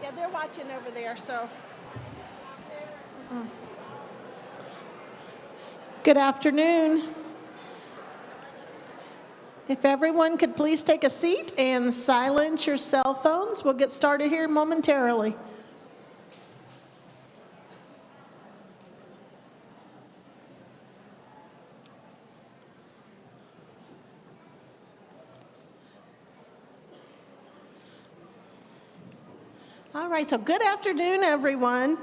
Yeah, they're watching over there, so. Good afternoon. If everyone could please take a seat and silence your cell phones, we'll get started here momentarily. All right, so good afternoon, everyone.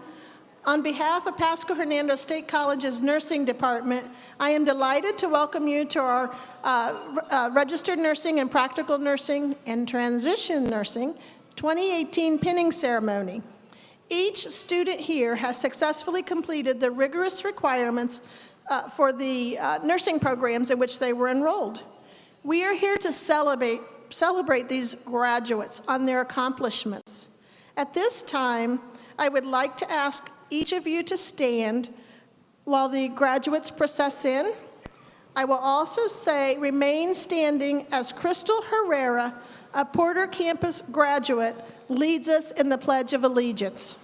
On behalf of Pasco-Hernando State College's Nursing Department, I am delighted to welcome you to our Registered Nursing and Practical Nursing and Transition Nursing 2018 pinning ceremony. Each student here has successfully completed the rigorous requirements for the nursing programs in which they were enrolled. We are here to celebrate these graduates on their accomplishments. At this time, I would like to ask each of you to stand while the graduates process in. I will also say remain standing as Crystal Herrera, a Porter Campus graduate, leads us in the Pledge of Allegiance.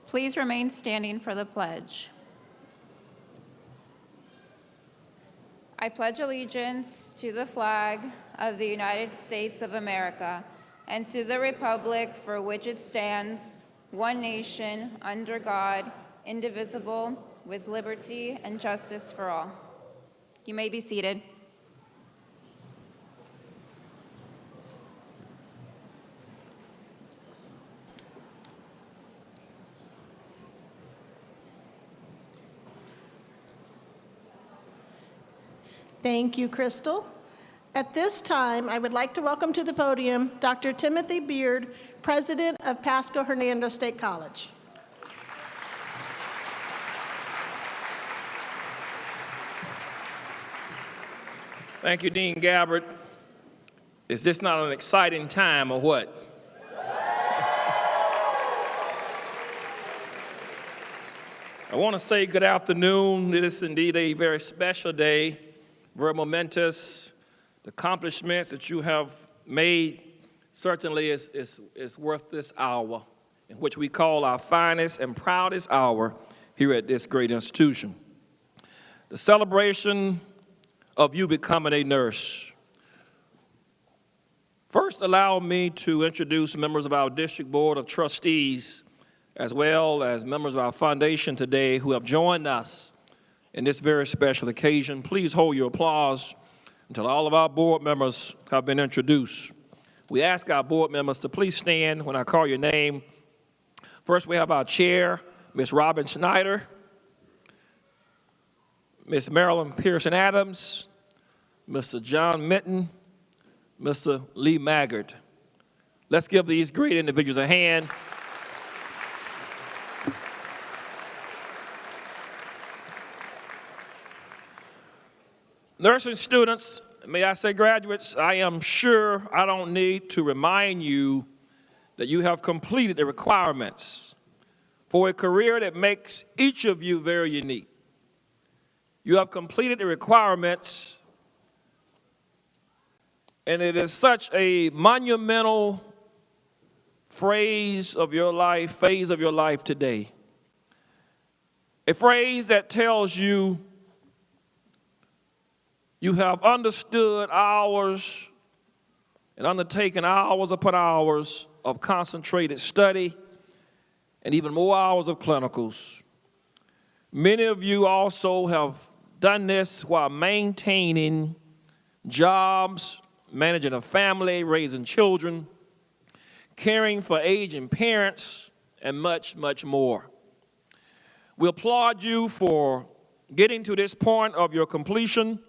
Please remain standing for the pledge. I pledge allegiance to the flag of the United States of America and to the republic for which it stands, one nation, under God, indivisible, with liberty and justice for all. You may be seated. Thank you, Crystal. At this time, I would like to welcome to the podium Dr. Timothy Beard, President of Pasco-Hernando State College. Thank you, Dean Gabbard. Is this not an exciting time or what? I want to say good afternoon. It is indeed a very special day, very momentous. The accomplishments that you have made certainly is worth this hour, in which we call our finest and proudest hour here at this great institution. The celebration of you becoming a nurse. First, allow me to introduce members of our District Board of Trustees, as well as members of our foundation today who have joined us in this very special occasion. Please hold your applause until all of our board members have been introduced. We ask our board members to please stand when I call your name. First, we have our chair, Ms. Robin Schneider, Ms. Marilyn Pearson Adams, Mr. John Minton, Mr. Lee Maggard. Let's give these great individuals a hand. Nursing students, may I say graduates, I am sure I don't need to remind you that you have completed the requirements for a career that makes each of you very unique. You have completed the requirements, and it is such a monumental phase of your life today. A phrase that tells you you have understood hours and undertaken hours upon hours of concentrated study and even more hours of clinicals. Many of you also have done this while maintaining jobs, managing a family, raising children, caring for aging parents, and much, much more. We applaud you for getting to this point of your completion.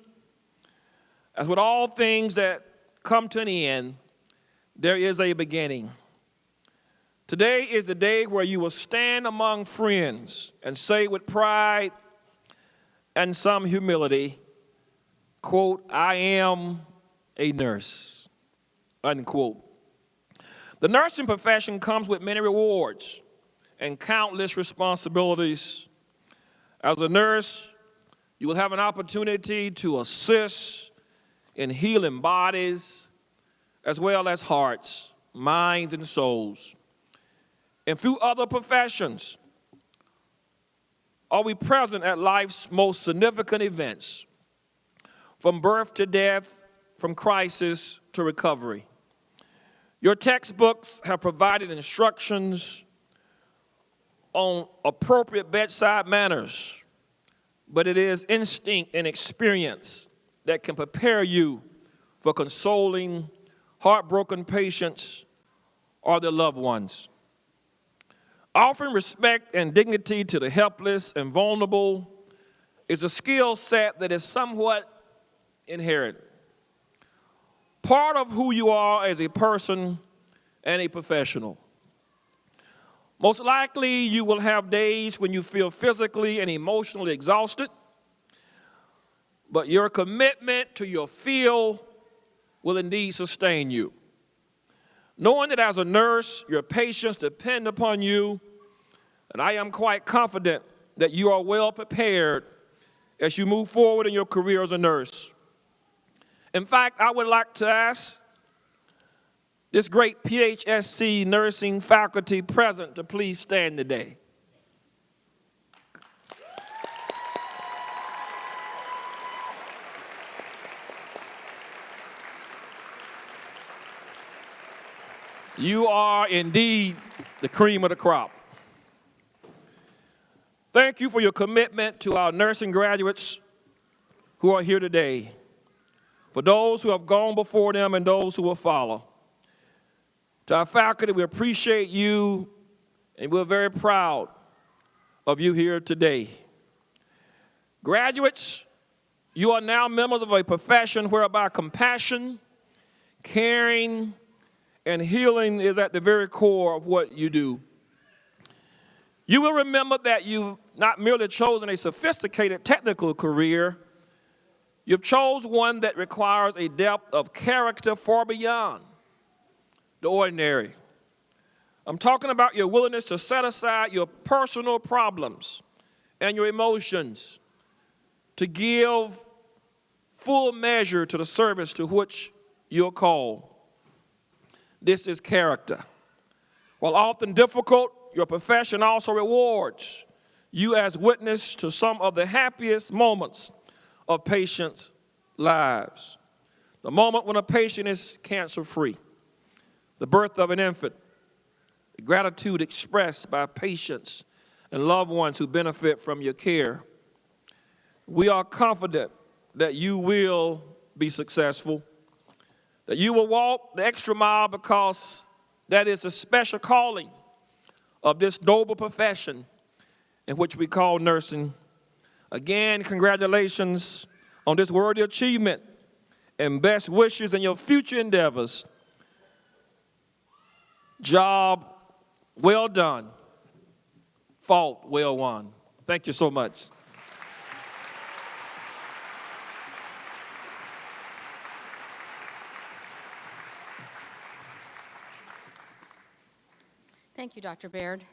As with all things that come to an end, there is a beginning. Today is the day where you will stand among friends and say with pride and some humility, quote, "I am a nurse," unquote. The nursing profession comes with many rewards and countless responsibilities. As a nurse, you will have an opportunity to assist in healing bodies as well as hearts, minds, and souls. In few other professions are we present at life's most significant events, from birth to death, from crisis to recovery. Your textbooks have provided instructions on appropriate bedside manners, but it is instinct and experience that can prepare you for consoling heartbroken patients or their loved ones. Offering respect and dignity to the helpless and vulnerable is a skill set that is somewhat inherent, part of who you are as a person and a professional. Most likely, you will have days when you feel physically and emotionally exhausted, but your commitment to your field will indeed sustain you. Knowing that as a nurse, your patients depend upon you, and I am quite confident that you are well prepared as you move forward in your career as a nurse. In fact, I would like to ask this great PHSC nursing faculty present to please stand today. You are indeed the cream of the crop. Thank you for your commitment to our nursing graduates who are here today, for those who have gone before them and those who will follow. To our faculty, we appreciate you, and we're very proud of you here today. Graduates, you are now members of a profession whereby compassion, caring, and healing is at the very core of what you do. You will remember that you've not merely chosen a sophisticated technical career, you've chosen one that requires a depth of character far beyond the ordinary. I'm talking about your willingness to set aside your personal problems and your emotions to give full measure to the service to which you're called. This is character. While often difficult, your profession also rewards you as witness to some of the happiest moments of patients' lives. The moment when a patient is cancer-free, the birth of an infant, the gratitude expressed by patients and loved ones who benefit from your care. We are confident that you will be successful, that you will walk the extra mile, because that is a special calling of this noble profession in which we call nursing. Again, congratulations on this worthy achievement and best wishes in your future endeavors. Job well done, fault well won. Thank you so much. Thank you, Dr. Baird.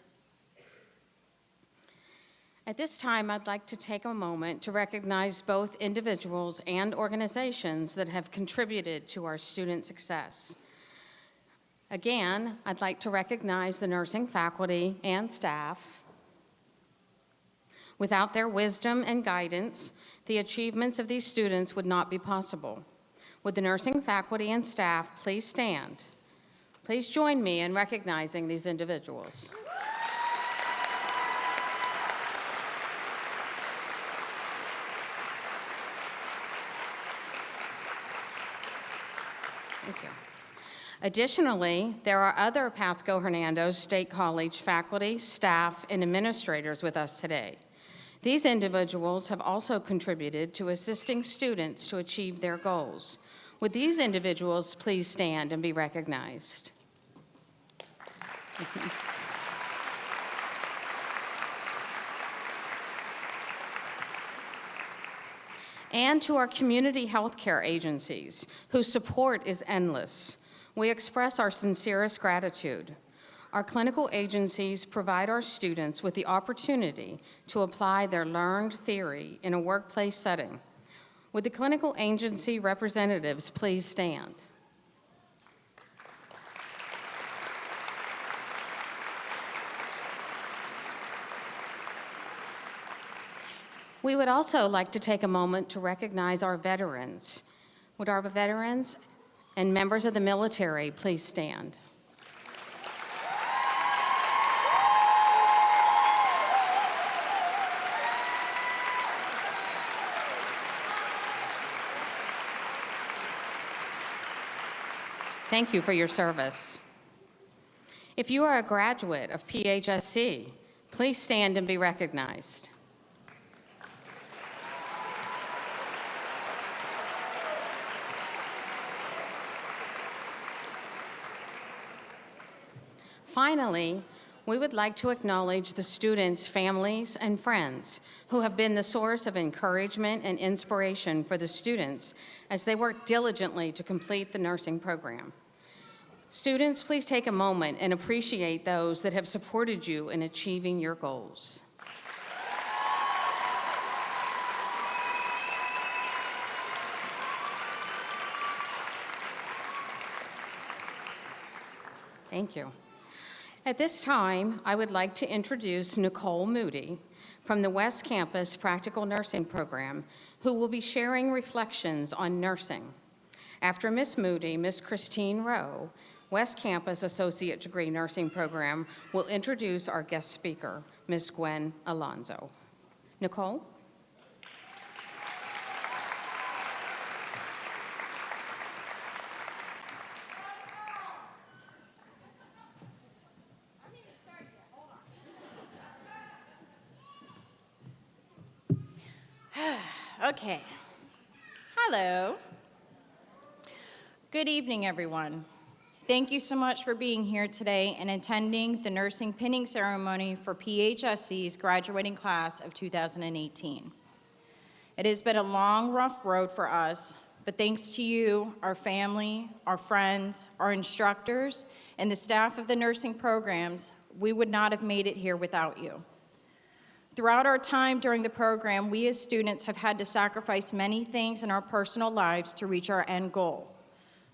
At this time, I'd like to take a moment to recognize both individuals and organizations that have contributed to our student success. Again, I'd like to recognize the nursing faculty and staff. Without their wisdom and guidance, the achievements of these students would not be possible. Would the nursing faculty and staff please stand? Please join me in recognizing these individuals. Thank you. Additionally, there are other Pasco-Hernando State College faculty, staff, and administrators with us today. These individuals have also contributed to assisting students to achieve their goals. Would these individuals please stand and be recognized? And to our community healthcare agencies, whose support is endless, we express our sincerest gratitude. Our clinical agencies provide our students with the opportunity to apply their learned theory in a workplace setting. Would the clinical agency representatives please stand? We would also like to take a moment to recognize our veterans. Would our veterans and members of the military please stand? Thank you for your service. If you are a graduate of PHSC, please stand and be recognized. Finally, we would like to acknowledge the students' families and friends who have been the source of encouragement and inspiration for the students as they work diligently to complete the nursing program. Students, please take a moment and appreciate those that have supported you in achieving your goals. Thank you. At this time, I would like to introduce Nicole Moody from the West Campus Practical Nursing Program, who will be sharing reflections on nursing. After Ms. Moody, Ms. Christine Rowe, West Campus Associate Degree Nursing Program will introduce our guest speaker, Ms. Gwen Alonzo. Nicole? Okay. Hello. Good evening, everyone. Thank you so much for being here today and attending the nursing pinning ceremony for PHSC's graduating class of 2018. It has been a long, rough road for us, but thanks to you, our family, our friends, our instructors, and the staff of the nursing programs, we would not have made it here without you. Throughout our time during the program, we as students have had to sacrifice many things in our personal lives to reach our end goal,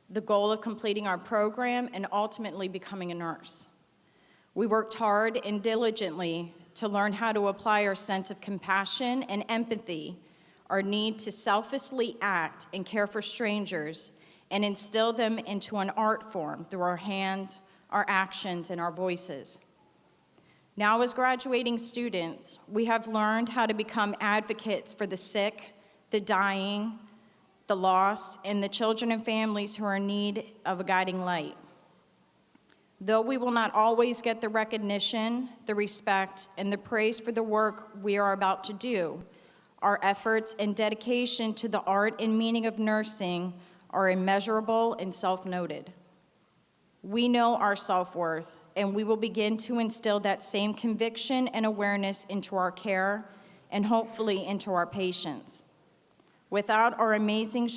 the goal of completing our program and ultimately becoming a nurse. We worked hard and diligently to learn how to apply our sense of compassion and empathy, our need to selflessly act and care for strangers, and instill them into an art form through our hands, our actions, and our voices. Now, as graduating students, we have learned how to become advocates for the sick, the dying, the lost, and the children and families who are in need of a guiding light. Though we will not always get the recognition, the respect, and the praise for the work we are about to do, our efforts and dedication to the art and meaning of nursing are immeasurable and self-noted. We know our self-worth, and we will begin to instill that same conviction and awareness into our care and hopefully into our patients. Without our amazing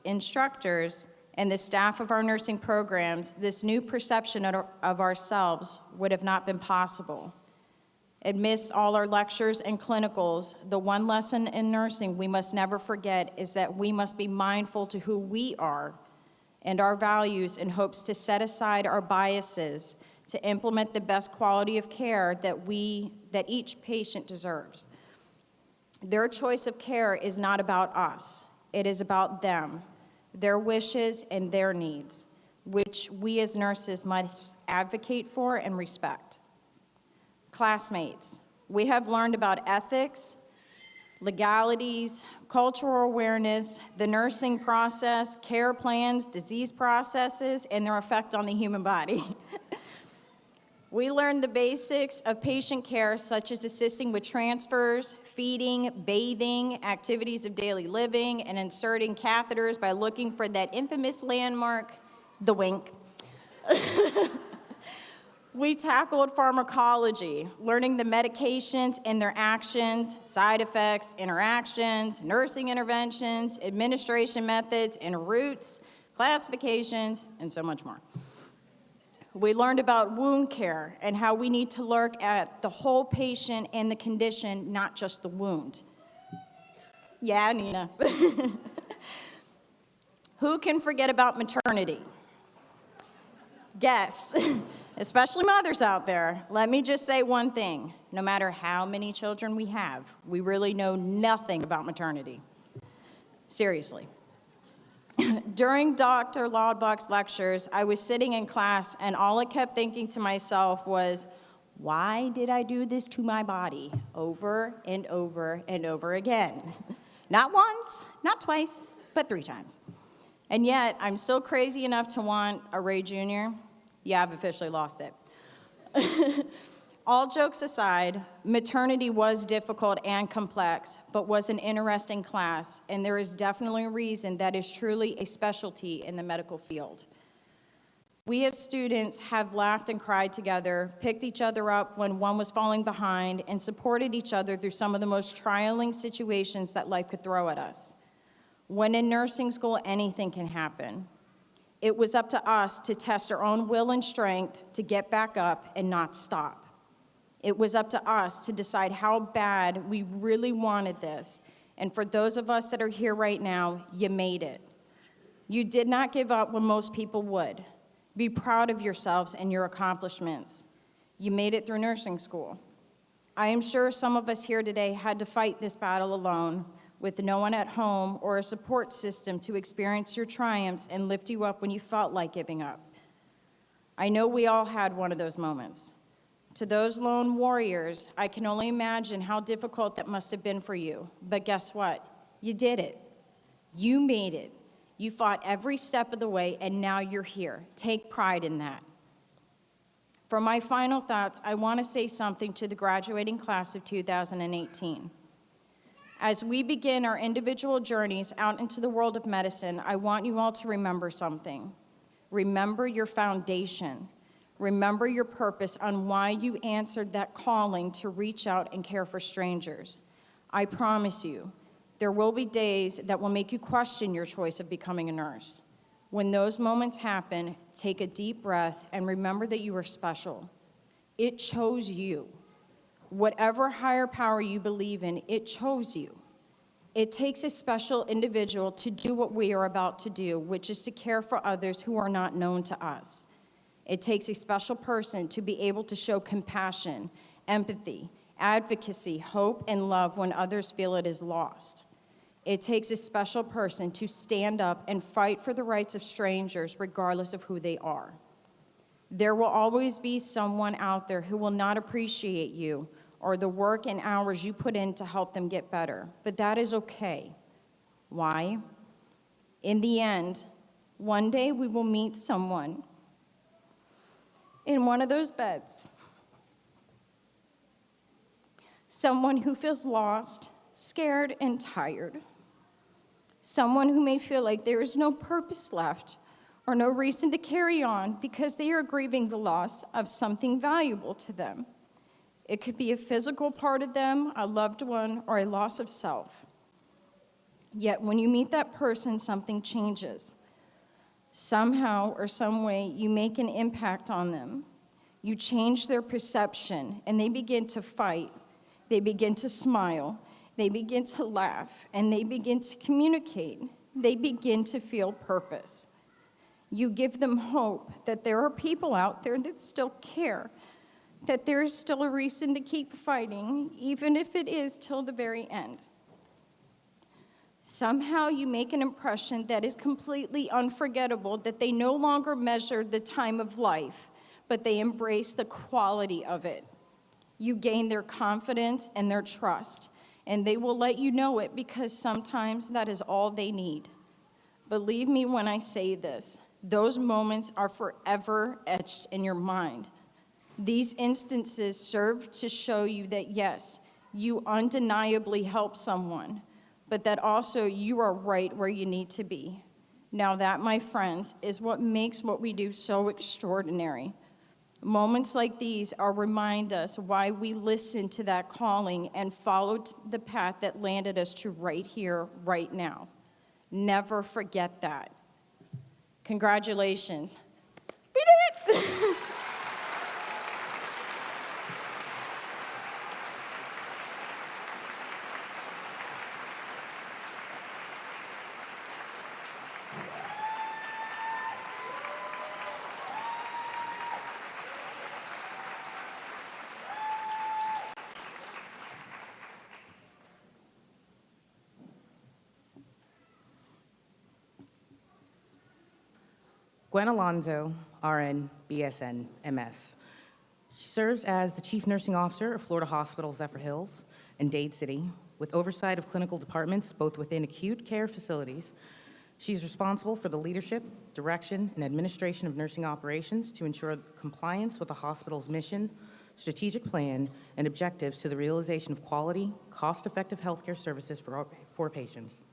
instructors and the staff of our nursing programs, this new perception of ourselves would have not been possible. Amidst all our lectures and clinicals, the one lesson in nursing we must never forget is that we must be mindful to who we are and our values in hopes to set aside our biases to implement the best quality of care that each patient deserves. Their choice of care is not about us. It is about them, their wishes and their needs, which we as nurses must advocate for and respect. Classmates, we have learned about ethics, legalities, cultural awareness, the nursing process, care plans, disease processes, and their effect on the human body. We learned the basics of patient care, such as assisting with transfers, feeding, bathing, activities of daily living, and inserting catheters by looking for that infamous landmark, the wink. We tackled pharmacology, learning the medications and their actions, side effects, interactions, nursing interventions, administration methods, and routes, classifications, and so much more. We learned about wound care and how we need to look at the whole patient and the condition, not just the wound. Yeah, Nina. Who can forget about maternity? Yes, especially mothers out there. Let me just say one thing. No matter how many children we have, we really know nothing about maternity. Seriously. During Dr. Laudbach's lectures, I was sitting in class, and all I kept thinking to myself was, why did I do this to my body over and over and over again? Not once, not twice, but 3 times. And yet, I'm still crazy enough to want a Ray Jr. Yeah, I've officially lost it. All jokes aside, maternity was difficult and complex, but was an interesting class, and there is definitely a reason that is truly a specialty in the medical field. We as students have laughed and cried together, picked each other up when one was falling behind, and supported each other through some of the most trying situations that life could throw at us. When in nursing school, anything can happen. It was up to us to test our own will and strength to get back up and not stop. It was up to us to decide how bad we really wanted this. And for those of us that are here right now, you made it. You did not give up when most people would. Be proud of yourselves and your accomplishments. You made it through nursing school. I am sure some of us here today had to fight this battle alone, with no one at home or a support system to experience your triumphs and lift you up when you felt like giving up. I know we all had one of those moments. To those lone warriors, I can only imagine how difficult that must have been for you. But guess what? You did it. You made it. You fought every step of the way, and now you're here. Take pride in that. For my final thoughts, I want to say something to the graduating class of 2018. As we begin our individual journeys out into the world of medicine, I want you all to remember something. Remember your foundation. Remember your purpose on why you answered that calling to reach out and care for strangers. I promise you, there will be days that will make you question your choice of becoming a nurse. When those moments happen, take a deep breath and remember that you are special. It chose you. Whatever higher power you believe in, it chose you. It takes a special individual to do what we are about to do, which is to care for others who are not known to us. It takes a special person to be able to show compassion, empathy, advocacy, hope, and love when others feel it is lost. It takes a special person to stand up and fight for the rights of strangers, regardless of who they are. There will always be someone out there who will not appreciate you or the work and hours you put in to help them get better, but that is okay. Why? In the end, one day we will meet someone in one of those beds. Someone who feels lost, scared, and tired. Someone who may feel like there is no purpose left or no reason to carry on because they are grieving the loss of something valuable to them. It could be a physical part of them, a loved one, or a loss of self. Yet when you meet that person, something changes. Somehow or some way, you make an impact on them. You change their perception, and they begin to fight. They begin to smile. They begin to laugh, and they begin to communicate. They begin to feel purpose. You give them hope that there are people out there that still care, that there is still a reason to keep fighting, even if it is till the very end. Somehow you make an impression that is completely unforgettable, that they no longer measure the time of life, but they embrace the quality of it. You gain their confidence and their trust, and they will let you know it because sometimes that is all they need. Believe me when I say this, those moments are forever etched in your mind. These instances serve to show you that yes, you undeniably help someone, but that also you are right where you need to be. Now that, my friends, is what makes what we do so extraordinary. Moments like these remind us why we listened to that calling and followed the path that landed us to right here, right now. Never forget that. Congratulations. We did it! Gwen Alonzo, RN, BSN, MS. She serves as the Chief Nursing Officer of Florida Hospital Zephyr Hills and Dade City, with oversight of clinical departments both within acute care facilities. She's responsible for the leadership, direction, and administration of nursing operations to ensure compliance with the hospital's mission, strategic plan, and objectives to the realization of quality, cost-effective healthcare services for patients.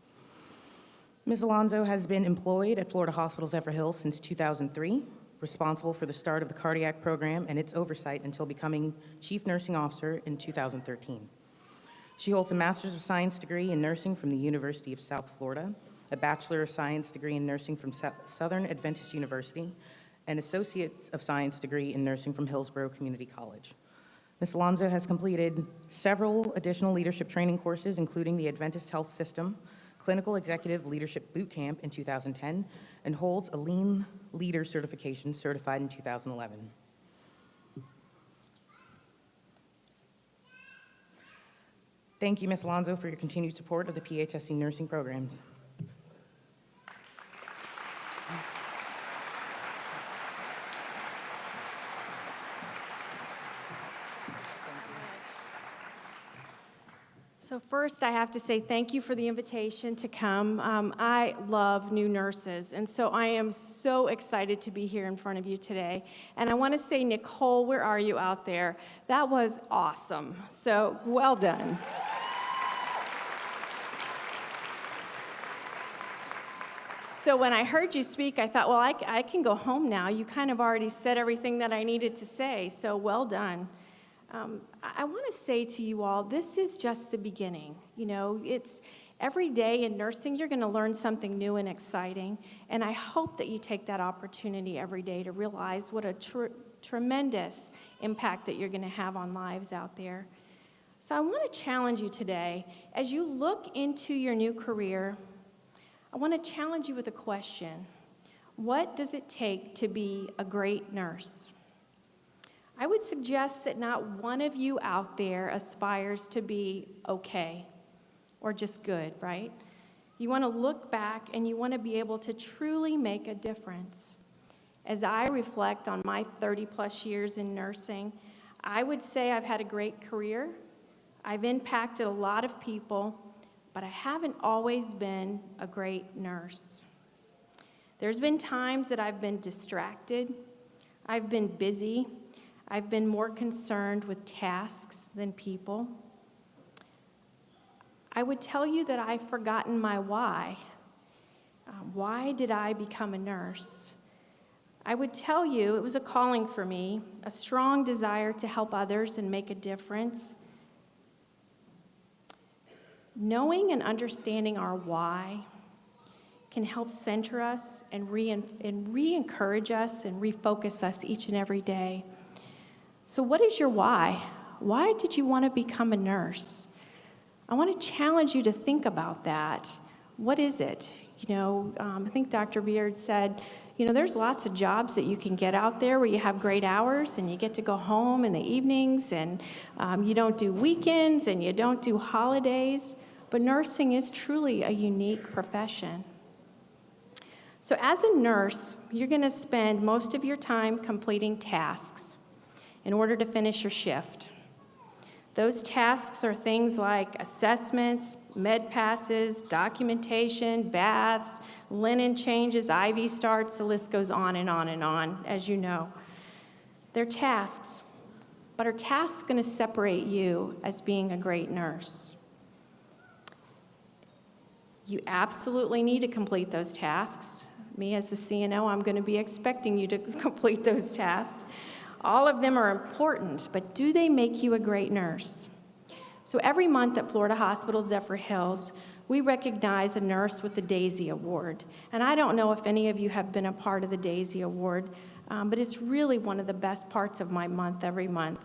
Ms. Alonzo has been employed at Florida Hospital Zephyr Hills since 2003, responsible for the start of the cardiac program and its oversight until becoming Chief Nursing Officer in 2013. She holds a Master's of Science degree in nursing from the University of South Florida, a Bachelor of Science degree in nursing from Southern Adventist University, and Associate of Science degree in nursing from Hillsborough Community College. Ms. Alonzo has completed several additional leadership training courses, including the Adventist Health System, Clinical Executive Leadership Boot Camp in 2010, and holds a Lean Leader certification certified in 2011. Thank you, Ms. Alonzo, for your continued support of the PHSC nursing programs. So first, I have to say thank you for the invitation to come. I love new nurses, and so I am so excited to be here in front of you today. And I want to say, Nicole, where are you out there? That was awesome. So well done. So when I heard you speak, I thought, well, I can go home now. You kind of already said everything that I needed to say, so well done. I want to say to you all, this is just the beginning. You know, it's every day in nursing, you're going to learn something new and exciting, and I hope that you take that opportunity every day to realize what a tremendous impact that you're going to have on lives out there. So I want to challenge you today, as you look into your new career, I want to challenge you with a question. What does it take to be a great nurse? I would suggest that not one of you out there aspires to be okay or just good, right? You want to look back and you want to be able to truly make a difference. As I reflect on my 30-plus years in nursing, I would say I've had a great career. I've impacted a lot of people, but I haven't always been a great nurse. There's been times that I've been distracted, I've been busy, I've been more concerned with tasks than people. I would tell you that I've forgotten my why. Why did I become a nurse? I would tell you it was a calling for me, a strong desire to help others and make a difference. Knowing and understanding our why can help center us and re-encourage us and refocus us each and every day. So what is your why? Why did you want to become a nurse? I want to challenge you to think about that. What is it? You know, I think Dr. Beard said, you know, there's lots of jobs that you can get out there where you have great hours and you get to go home in the evenings and you don't do weekends and you don't do holidays, but nursing is truly a unique profession. So as a nurse, you're going to spend most of your time completing tasks in order to finish your shift. Those tasks are things like assessments, med passes, documentation, baths, linen changes, IV starts, the list goes on and on and on, as you know. They're tasks, but are tasks going to separate you as being a great nurse? You absolutely need to complete those tasks. Me as the CNO, I'm going to be expecting you to complete those tasks. All of them are important, but do they make you a great nurse? So every month at Florida Hospital Zephyr Hills, we recognize a nurse with the Daisy Award. And I don't know if any of you have been a part of the Daisy Award, but it's really one of the best parts of my month every month.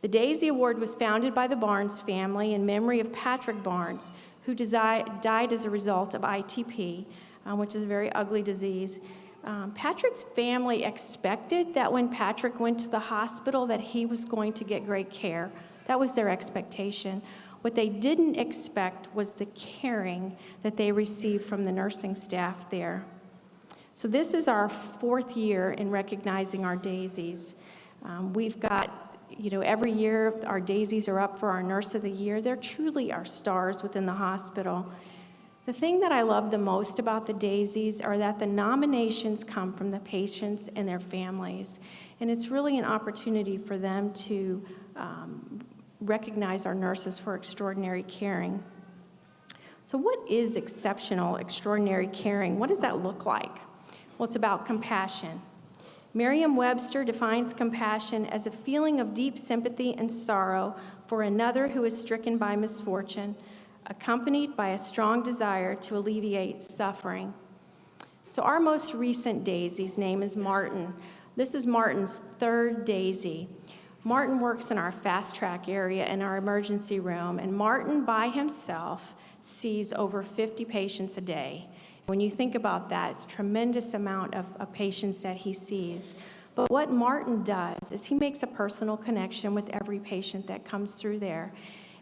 The Daisy Award was founded by the Barnes family in memory of Patrick Barnes, who died as a result of ITP, which is a very ugly disease. Patrick's family expected that when Patrick went to the hospital that he was going to get great care. That was their expectation. What they didn't expect was the caring that they received from the nursing staff there. So this is our 4th year in recognizing our daisies. We've got, you know, every year our daisies are up for our Nurse of the Year. They're truly our stars within the hospital. The thing that I love the most about the daisies are that the nominations come from the patients and their families. And it's really an opportunity for them to recognize our nurses for extraordinary caring. So what is exceptional, extraordinary caring? What does that look like? Well, it's about compassion. Merriam-Webster defines compassion as a feeling of deep sympathy and sorrow for another who is stricken by misfortune, accompanied by a strong desire to alleviate suffering. So our most recent daisy's name is Martin. This is Martin's 3rd daisy. Martin works in our fast track area in our emergency room, and Martin by himself sees over 50 patients a day. When you think about that, it's a tremendous amount of patients that he sees. But what Martin does is he makes a personal connection with every patient that comes through there.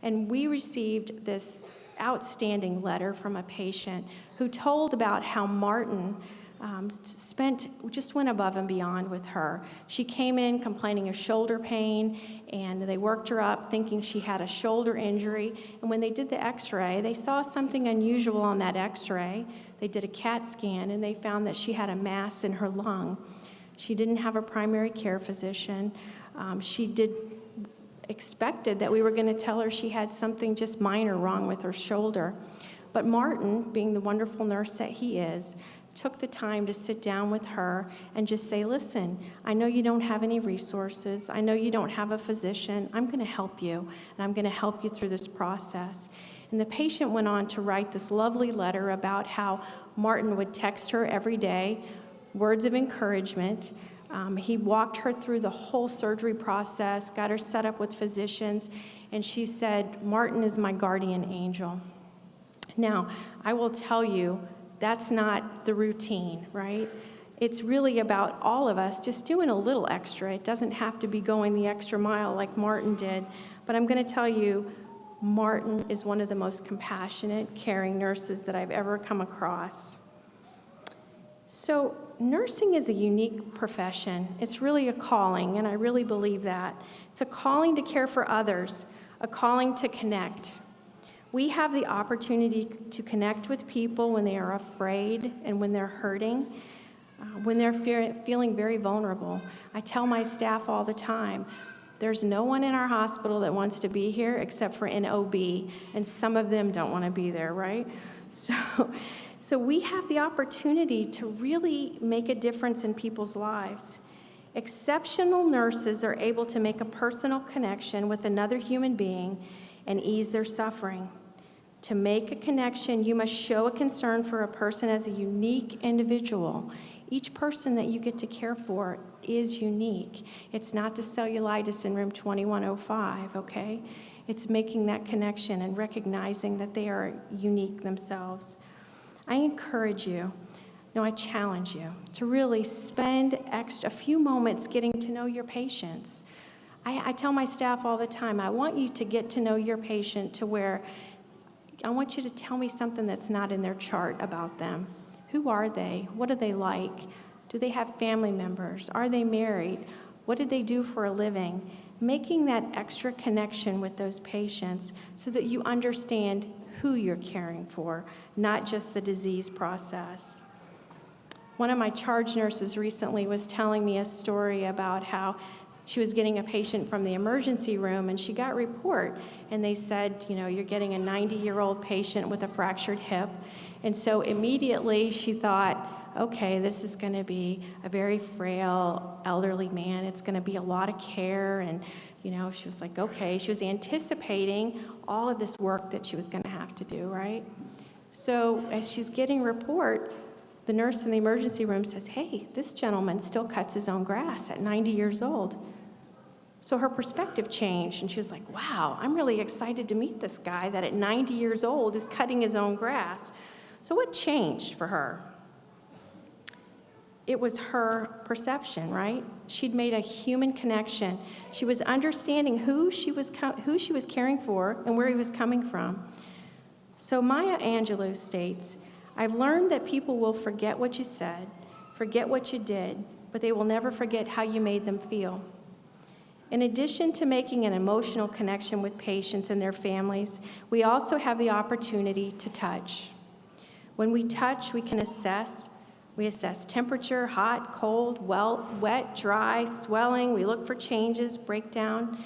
And we received this outstanding letter from a patient who told about how Martin went above and beyond with her. She came in complaining of shoulder pain, and they worked her up thinking she had a shoulder injury. And when they did the x-ray, they saw something unusual on that x-ray. They did a CAT scan, and they found that she had a mass in her lung. She didn't have a primary care physician. Expected that we were going to tell her she had something just minor wrong with her shoulder. But Martin, being the wonderful nurse that he is, took the time to sit down with her and just say, listen, I know you don't have any resources. I know you don't have a physician. I'm going to help you, and I'm going to help you through this process. And the patient went on to write this lovely letter about how Martin would text her every day, words of encouragement. He walked her through the whole surgery process, got her set up with physicians, and she said, Martin is my guardian angel. Now, I will tell you, that's not the routine, right? It's really about all of us just doing a little extra. It doesn't have to be going the extra mile like Martin did. But I'm going to tell you, Martin is one of the most compassionate, caring nurses that I've ever come across. So nursing is a unique profession. It's really a calling, and I really believe that. It's a calling to care for others, a calling to connect. We have the opportunity to connect with people when they are afraid and when they're hurting, when they're feeling very vulnerable. I tell my staff all the time, there's no one in our hospital that wants to be here except for an OB, and some of them don't want to be there, right? So we have the opportunity to really make a difference in people's lives. Exceptional nurses are able to make a personal connection with another human being and ease their suffering. To make a connection, you must show a concern for a person as a unique individual. Each person that you get to care for is unique. It's not the cellulitis in room 2105, okay? It's making that connection and recognizing that they are unique themselves. I encourage you, no, I challenge you to really spend a few moments getting to know your patients. I tell my staff all the time, I want you to get to know your patient to where I want you to tell me something that's not in their chart about them. Who are they? What are they like? Do they have family members? Are they married? What did they do for a living? Making that extra connection with those patients so that you understand who you're caring for, not just the disease process. One of my charge nurses recently was telling me a story about how she was getting a patient from the emergency room, and she got a report, and they said, you know, you're getting a 90-year-old patient with a fractured hip. And so immediately she thought, okay, this is going to be a very frail elderly man. It's going to be a lot of care. And, you know, she was like, okay. She was anticipating all of this work that she was going to have to do, right? So as she's getting a report, the nurse in the emergency room says, hey, this gentleman still cuts his own grass at 90 years old. So her perspective changed, and she was like, wow, I'm really excited to meet this guy that at 90 years old is cutting his own grass. So what changed for her? It was her perception, right? She'd made a human connection. She was understanding who she was caring for and where he was coming from. So Maya Angelou states, I've learned that people will forget what you said, forget what you did, but they will never forget how you made them feel. In addition to making an emotional connection with patients and their families, we also have the opportunity to touch. When we touch, we can assess. We assess temperature, hot, cold, wet, dry, swelling. We look for changes, breakdown.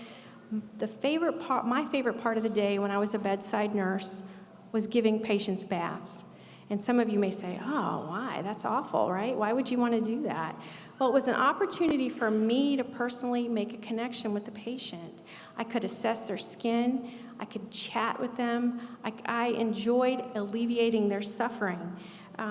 My favorite part of the day when I was a bedside nurse was giving patients baths. And some of you may say, oh, why? That's awful, right? Why would you want to do that? Well, it was an opportunity for me to personally make a connection with the patient. I could assess their skin. I could chat with them. I enjoyed alleviating their suffering.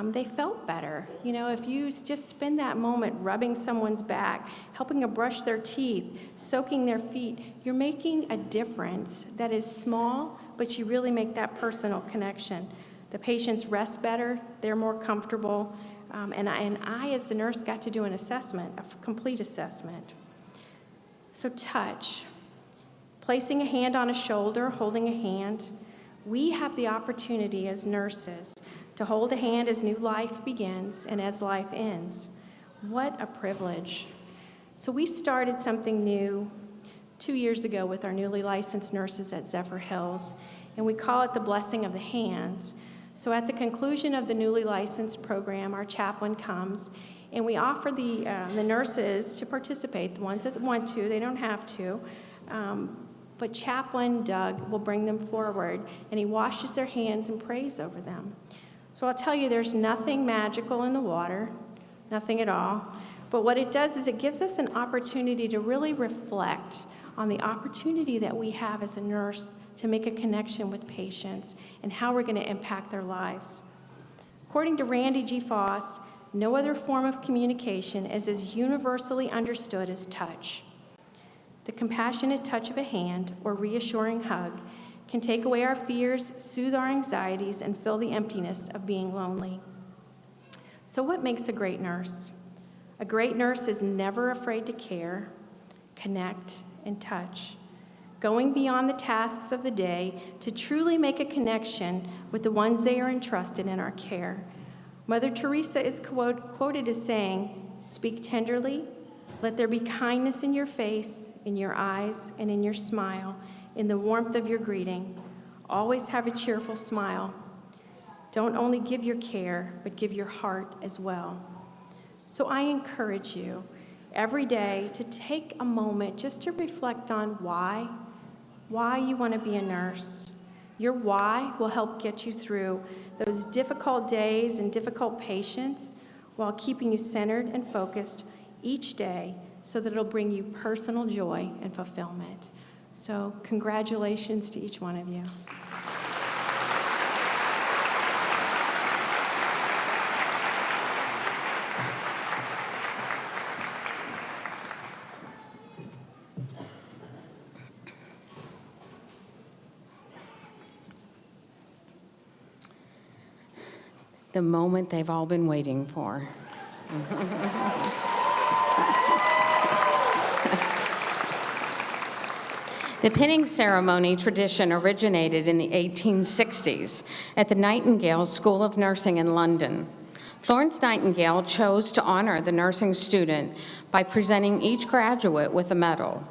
They felt better. You know, if you just spend that moment rubbing someone's back, helping them brush their teeth, soaking their feet, you're making a difference that is small, but you really make that personal connection. The patients rest better, they're more comfortable, and I, as the nurse, got to do an assessment, a complete assessment. So touch, placing a hand on a shoulder, holding a hand, we have the opportunity as nurses to hold a hand as new life begins and as life ends. What a privilege. So we started something new 2 years ago with our newly licensed nurses at Zephyr Hills, and we call it the blessing of the hands. So at the conclusion of the newly licensed program, our chaplain comes, and we offer the nurses to participate, the ones that want to, they don't have to, but Chaplain Doug will bring them forward, and he washes their hands and prays over them. So I'll tell you, there's nothing magical in the water, nothing at all, but what it does is it gives us an opportunity to really reflect on the opportunity that we have as a nurse to make a connection with patients and how we're going to impact their lives. According to Randy G. Foss, no other form of communication is as universally understood as touch. The compassionate touch of a hand or reassuring hug can take away our fears, soothe our anxieties, and fill the emptiness of being lonely. So what makes a great nurse? A great nurse is never afraid to care, connect, and touch, going beyond the tasks of the day to truly make a connection with the ones they are entrusted in our care. Mother Teresa is quoted as saying, "Speak tenderly, let there be kindness in your face, in your eyes, and in your smile, in the warmth of your greeting. Always have a cheerful smile. Don't only give your care, but give your heart as well." So I encourage you every day to take a moment just to reflect on why you want to be a nurse. Your why will help get you through those difficult days and difficult patients while keeping you centered and focused each day so that it'll bring you personal joy and fulfillment. So congratulations to each one of you. The moment they've all been waiting for. The pinning ceremony tradition originated in the 1860s at the Nightingale School of Nursing in London. Florence Nightingale chose to honor the nursing student by presenting each graduate with a medal.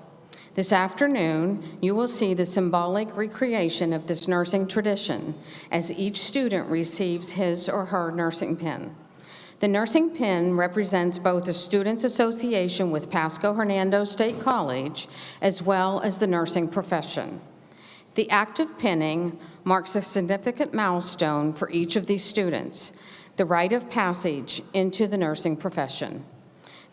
This afternoon, you will see the symbolic recreation of this nursing tradition as each student receives his or her nursing pin. The nursing pin represents both the Students' Association with Pasco-Hernando State College as well as the nursing profession. The act of pinning marks a significant milestone for each of these students, the rite of passage into the nursing profession.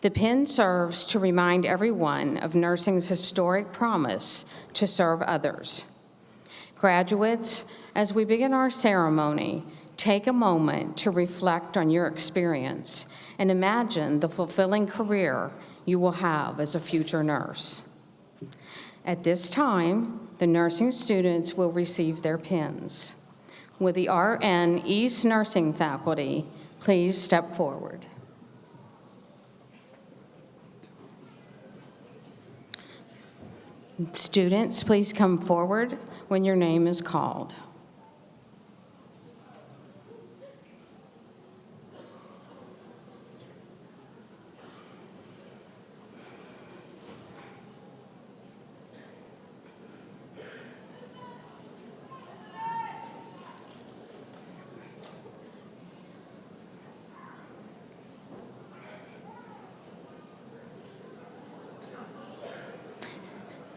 The pin serves to remind everyone of nursing's historic promise to serve others. Graduates, as we begin our ceremony, take a moment to reflect on your experience and imagine the fulfilling career you will have as a future nurse. At this time, the nursing students will receive their pins. Will the RN East Nursing faculty please step forward? Students, please come forward when your name is called.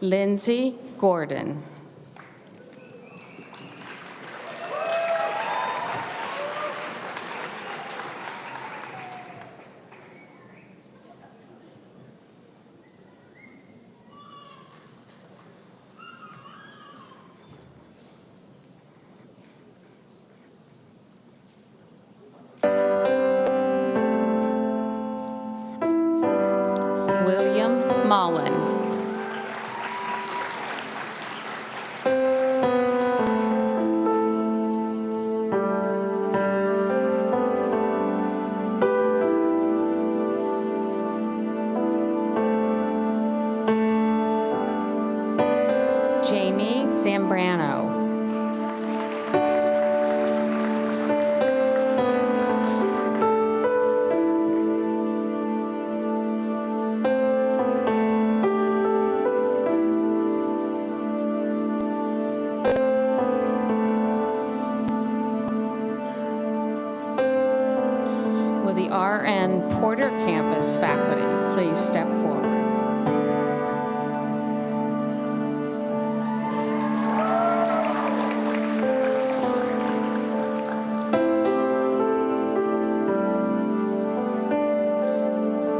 Lindsay Gordon. William Mullen. Jamie Zambrano. Porter campus faculty, please step forward.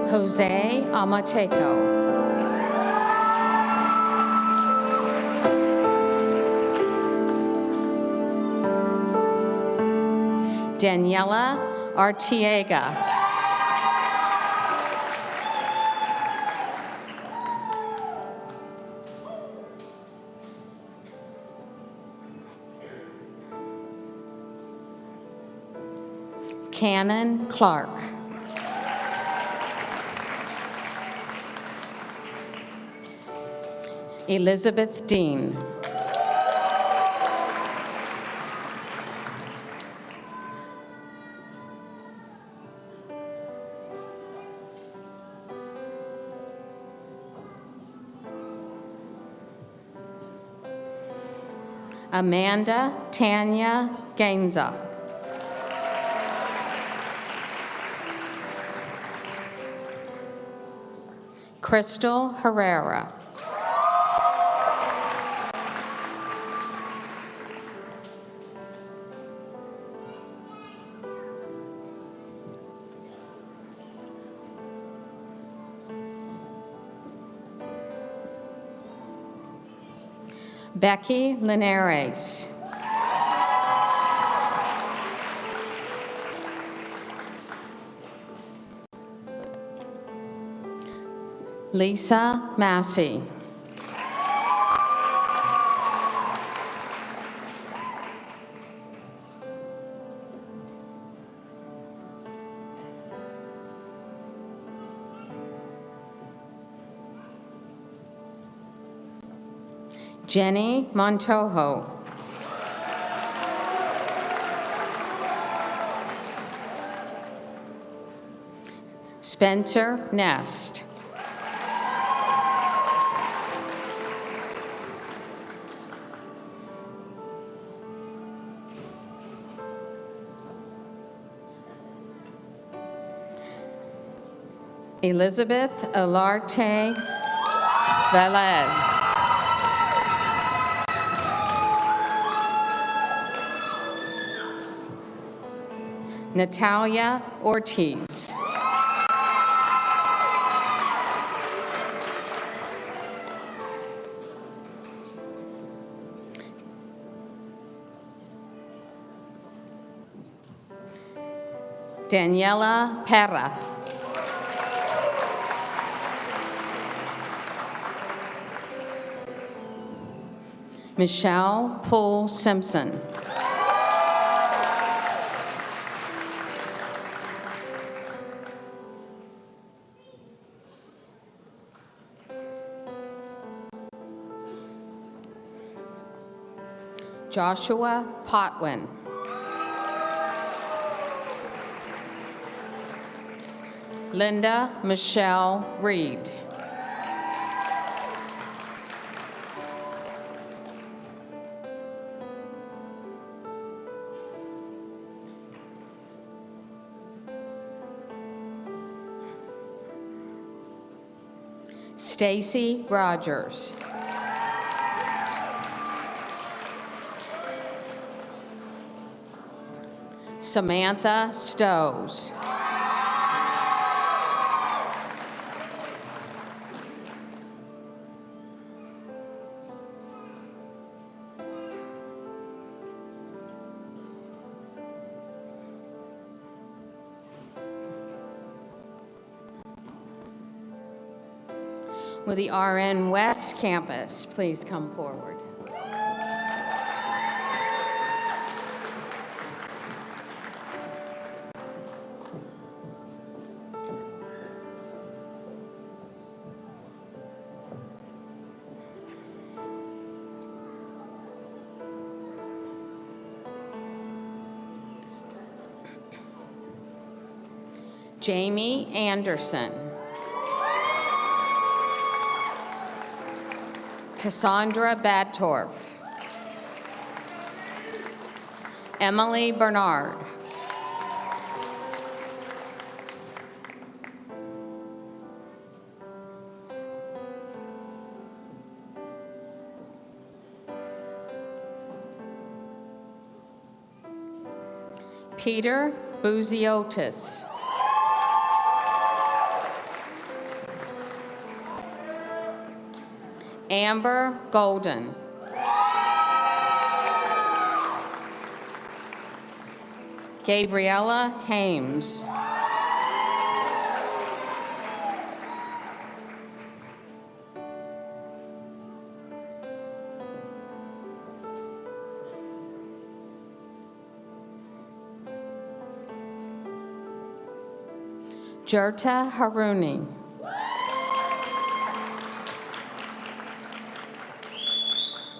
Jose Amateco. Daniela Artiega. Cannon Clark. Elizabeth Dean. Amanda Tanya Gainza. Crystal Herrera. Becky Linares. Lisa Massey. Jenny Montojo. Spencer Nest. Elizabeth Alarte Velez. Natalia Ortiz. Daniela Perra. Michelle Poole Simpson. Joshua Potwin. Linda Michelle Reed. Stacy Rogers. Samantha Stowes. Will the RN West Campus please come forward? Jamie Anderson. Cassandra Badtorf. Emily Bernard. Peter Buziotis. Amber Golden. Gabriella Hames. Jerta Haruni.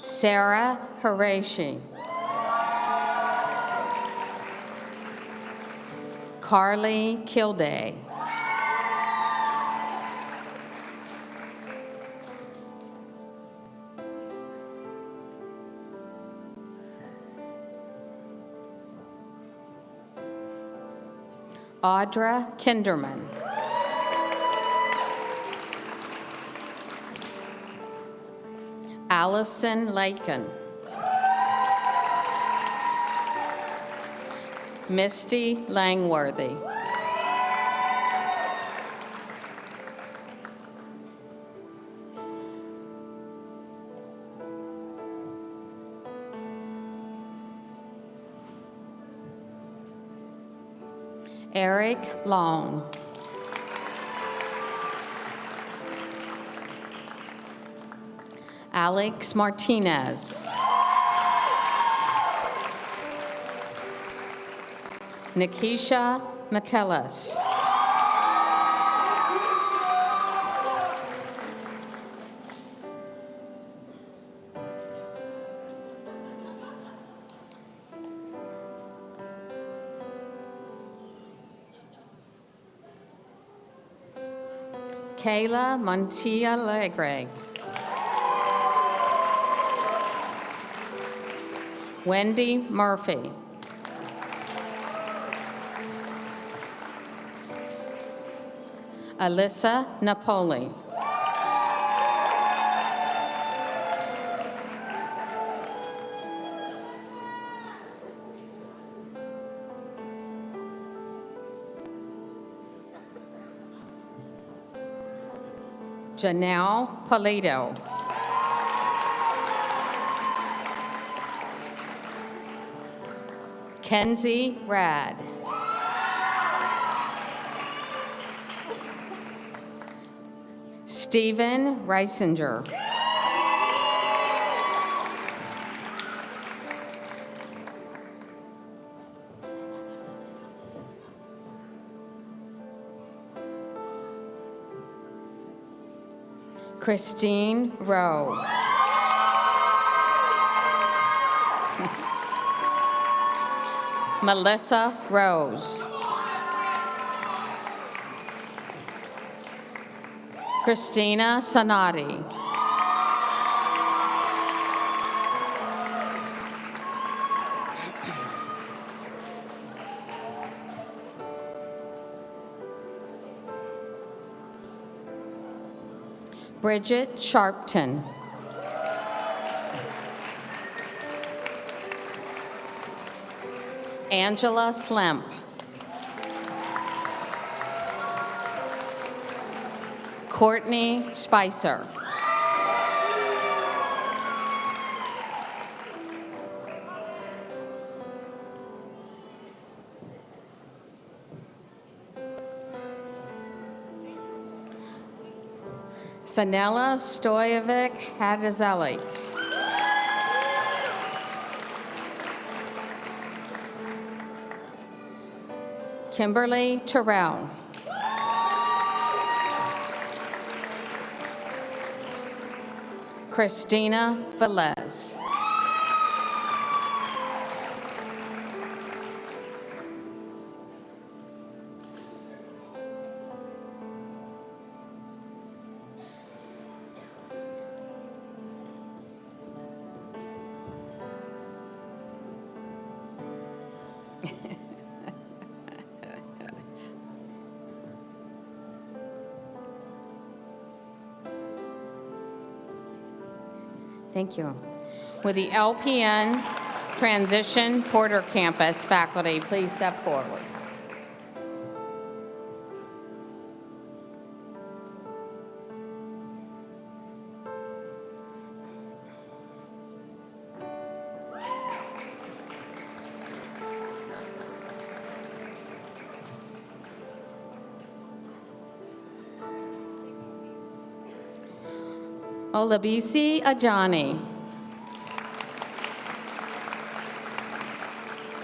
Sarah Harashi. Carly Kilday. Audra Kinderman. Allison Lakin. Misty Langworthy. Eric Long. Alex Martinez. Nikisha Metellus. Kayla Montilla Legre. Wendy Murphy. Alyssa Napoli. Janelle Polito. Kenzie Rad. Stephen Reisinger. Christine Rowe. Melissa Rose. Christina Sanati. Bridget Sharpton. Angela Slemp. Courtney Spicer. Sanella Stojevic Hadazelli. Kimberly Terrell. Christina Velez. Thank you. With the LPN Transition Porter Campus faculty, please step forward. Olabisi Ajani.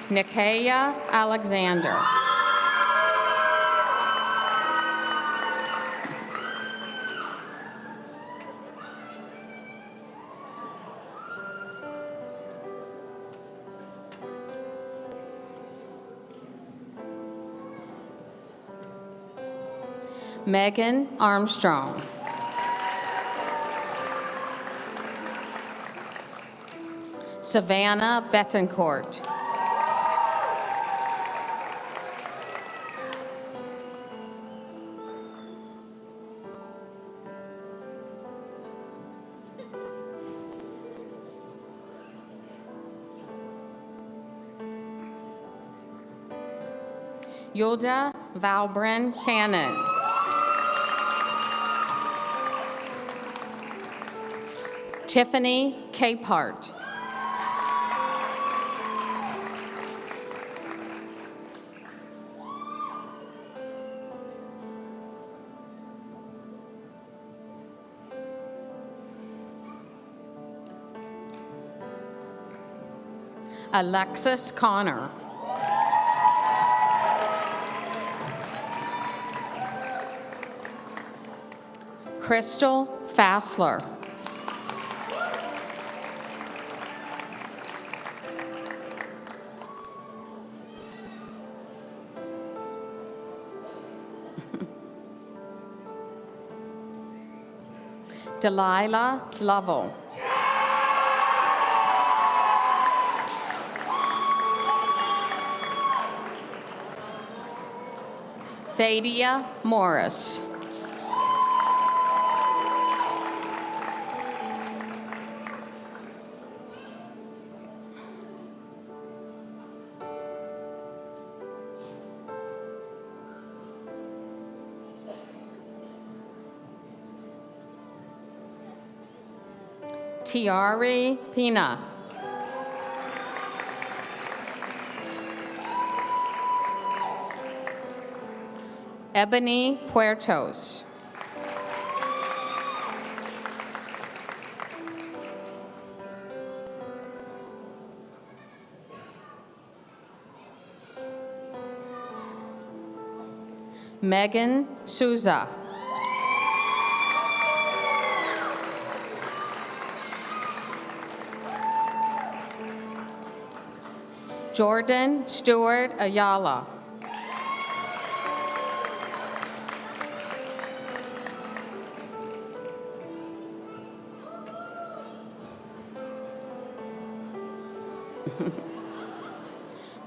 Nikaya Alexander. Megan Armstrong. Savannah Betancourt. Yulda Valbrin Cannon. Tiffany Capehart. Alexis Connor. Crystal Fassler. Delilah Lovell. Thadia Morris. Tiari Pina. Ebony Puertos. Megan Souza. Jordan Stewart Ayala.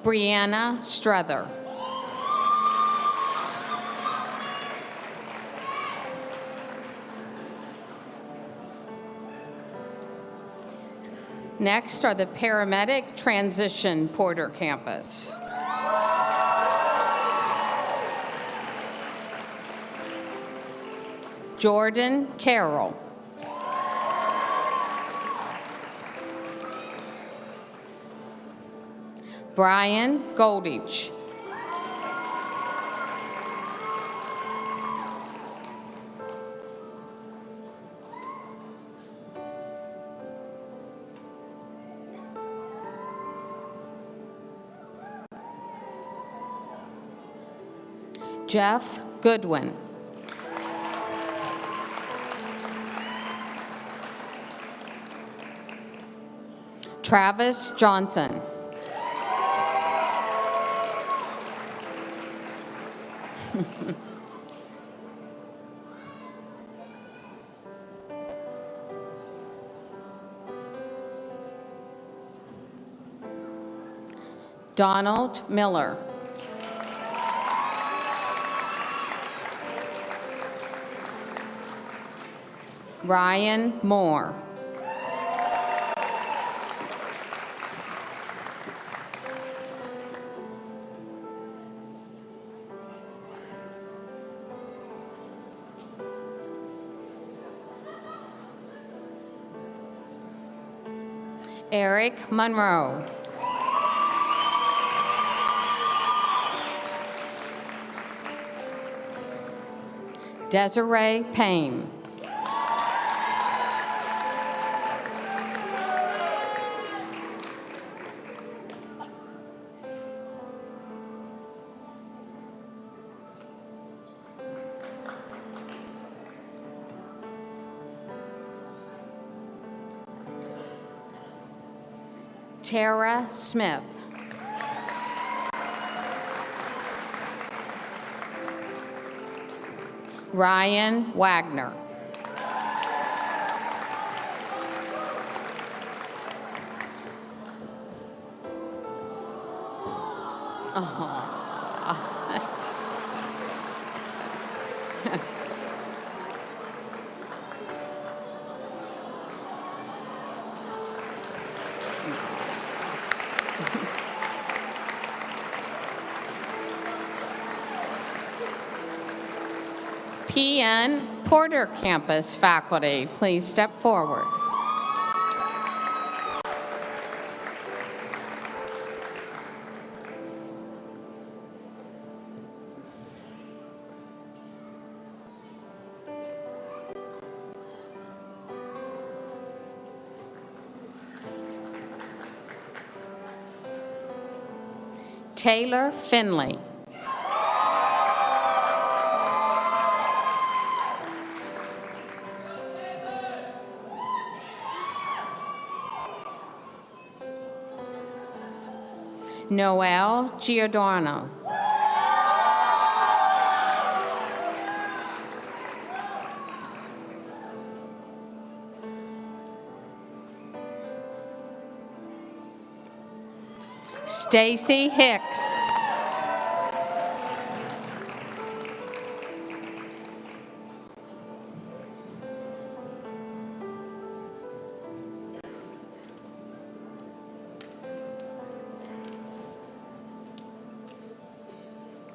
Brianna Struther. Next are the Paramedic Transition Porter Campus. Jordan Carroll. Brian Goldich. Jeff Goodwin. Travis Johnson. Donald Miller. Ryan Moore. Eric Monroe. Desiree Payne. Tara Smith. Ryan Wagner. PN Porter Campus faculty, please step forward. Taylor Finley. Noel Giordano. Stacy Hicks.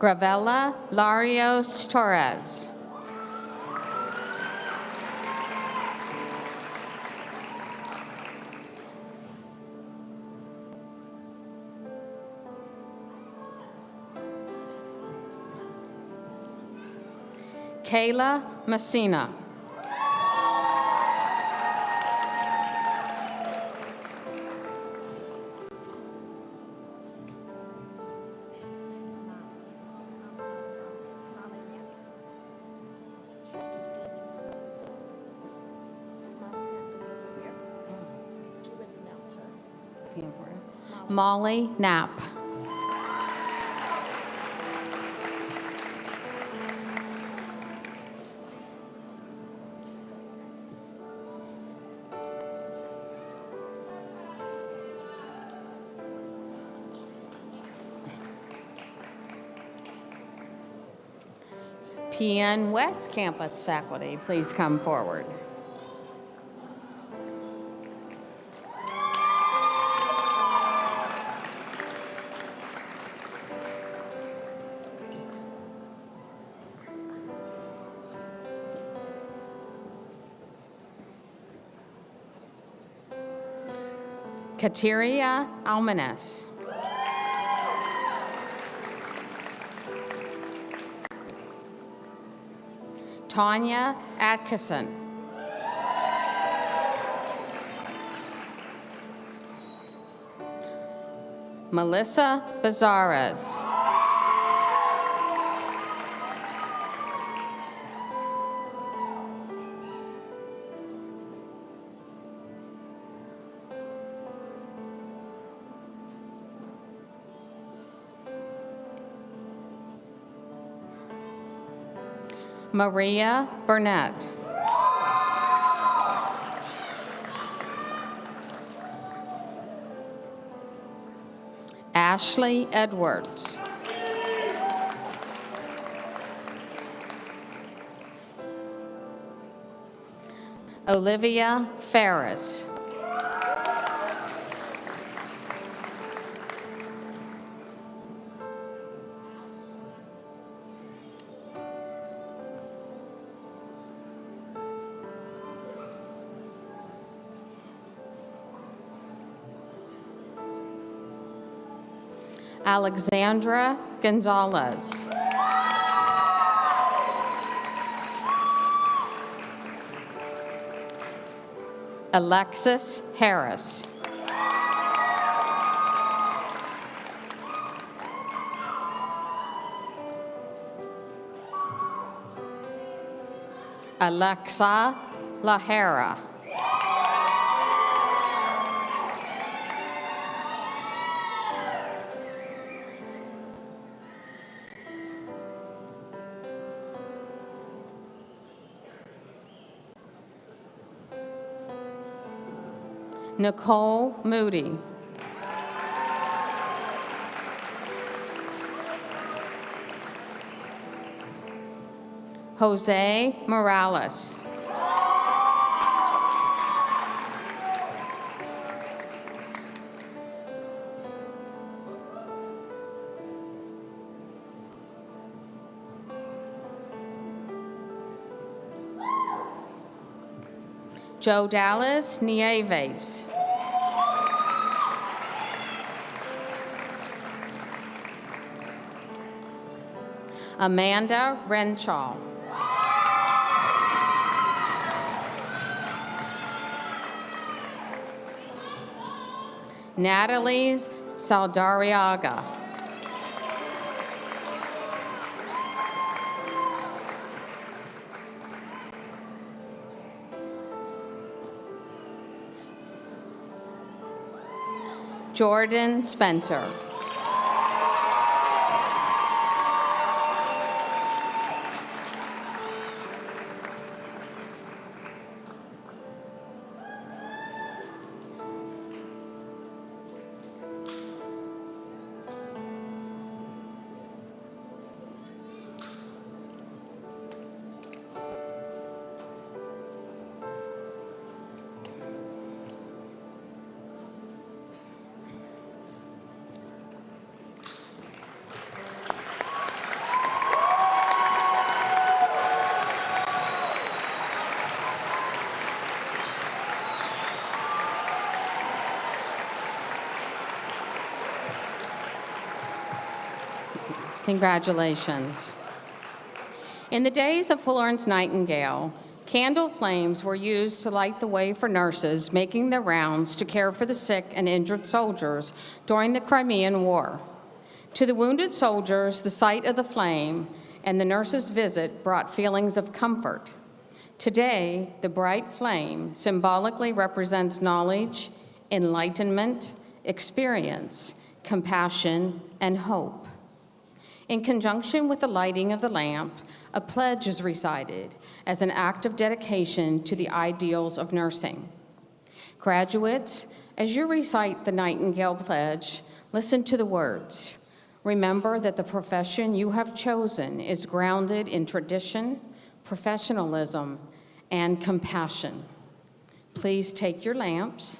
Gravella Larios Torres. Kayla Messina. Molly Knapp. PN West Campus faculty, please come forward. Kateria Almanes. Tanya Atkinson. Melissa Bazares. Maria Burnett. Ashley Edwards. Olivia Ferris. Alexandra Gonzalez. Alexis Harris. Alexa Lahara. Nicole Moody. Jose Morales. Joe Dallas Nieves. Amanda Renshaw. Natalie Saldariaga. Jordan Spencer. Congratulations. In the days of Florence Nightingale, candle flames were used to light the way for nurses making their rounds to care for the sick and injured soldiers during the Crimean War. To the wounded soldiers, the sight of the flame and the nurse's visit brought feelings of comfort. Today, the bright flame symbolically represents knowledge, enlightenment, experience, compassion, and hope. In conjunction with the lighting of the lamp, a pledge is recited as an act of dedication to the ideals of nursing. Graduates, as you recite the Nightingale Pledge, listen to the words. Remember that the profession you have chosen is grounded in tradition, professionalism, and compassion. Please take your lamps.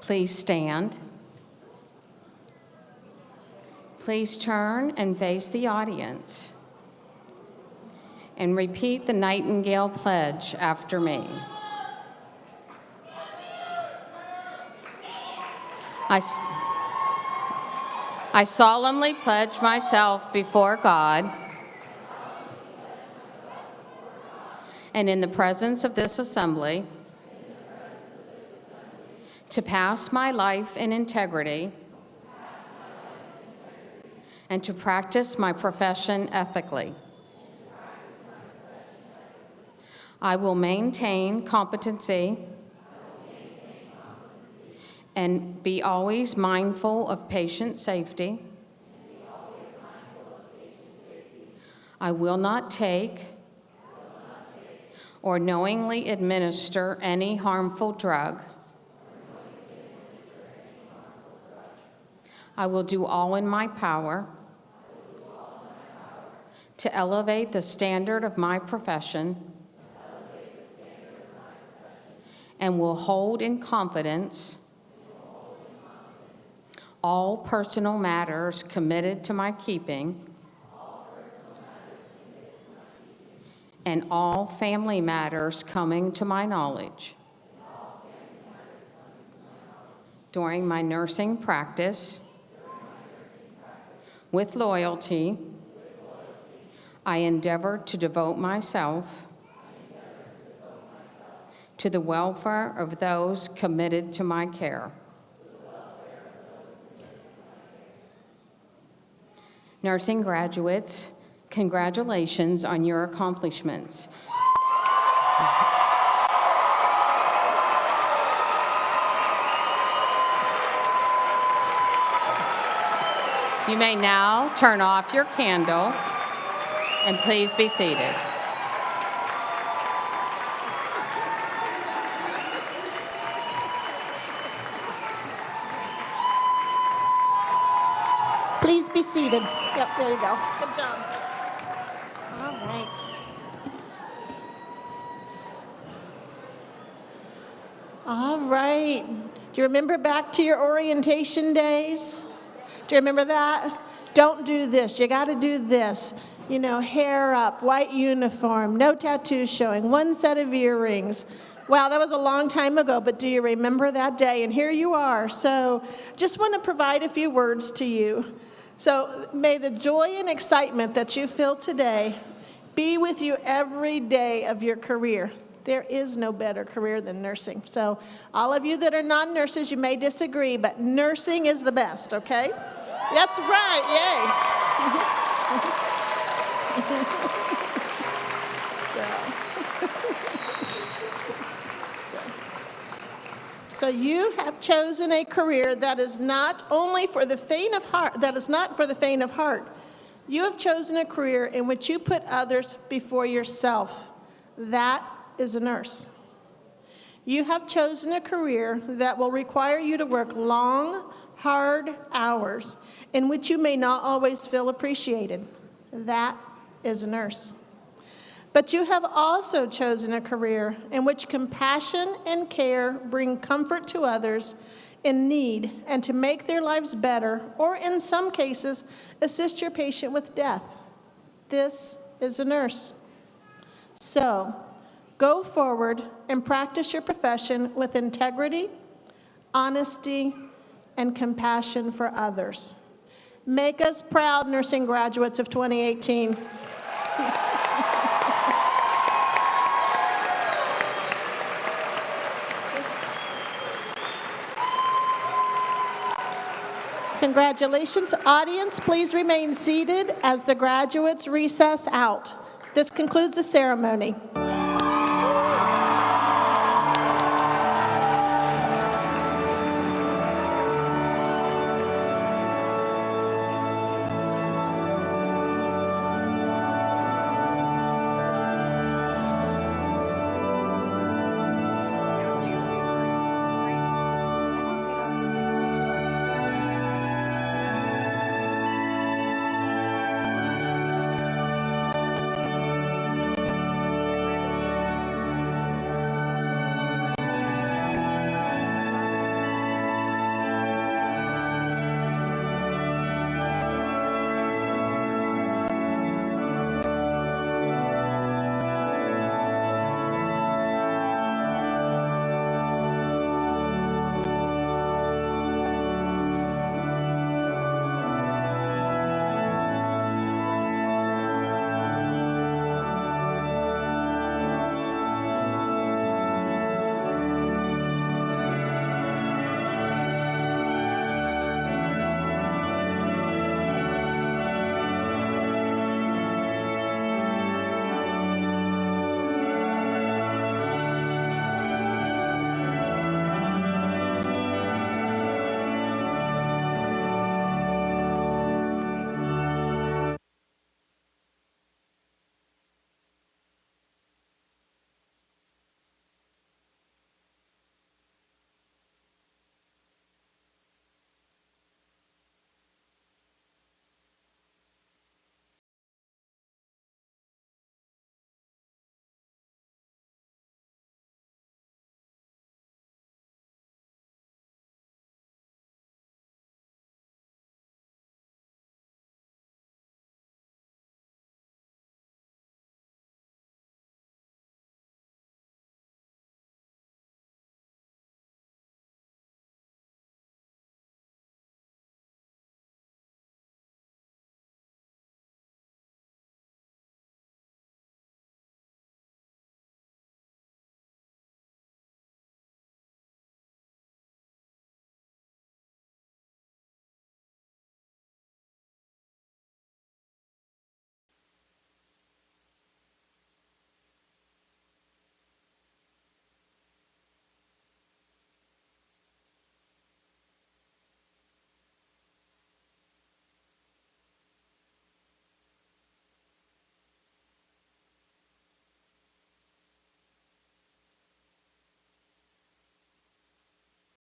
Please stand. Please turn and face the audience and repeat the Nightingale Pledge after me. I solemnly pledge myself before God and in the presence of this assembly to pass my life in integrity and to practice my profession ethically. I will maintain competency and be always mindful of patient safety. I will not take or knowingly administer any harmful drug. I will do all in my power to elevate the standard of my profession and will hold in confidence all personal matters committed to my keeping and all family matters coming to my knowledge. During my nursing practice, with loyalty, I endeavor to devote myself to the welfare of those committed to my care. Nursing graduates, congratulations on your accomplishments. You may now turn off your candle and please be seated. Please be seated. Yep, there you go. Good job. All right. All right. Do you remember back to your orientation days? Do you remember that? Don't do this. You got to do this. You know, hair up, white uniform, no tattoos showing, one set of earrings. Wow, that was a long time ago, but do you remember that day? And here you are. So just want to provide a few words to you. So may the joy and excitement that you feel today be with you every day of your career. There is no better career than nursing. So all of you that are non-nurses, you may disagree, but nursing is the best, okay? That's right, yay. So you have chosen a career that is not only for the faint of heart, that is not for the faint of heart. You have chosen a career in which you put others before yourself. That is a nurse. You have chosen a career that will require you to work long, hard hours in which you may not always feel appreciated. That is a nurse. But you have also chosen a career in which compassion and care bring comfort to others in need and to make their lives better, or in some cases, assist your patient with death. This is a nurse. So, go forward and practice your profession with integrity, honesty, and compassion for others. Make us proud, nursing graduates of 2018. Congratulations. Audience, please remain seated as the graduates recess out. This concludes the ceremony.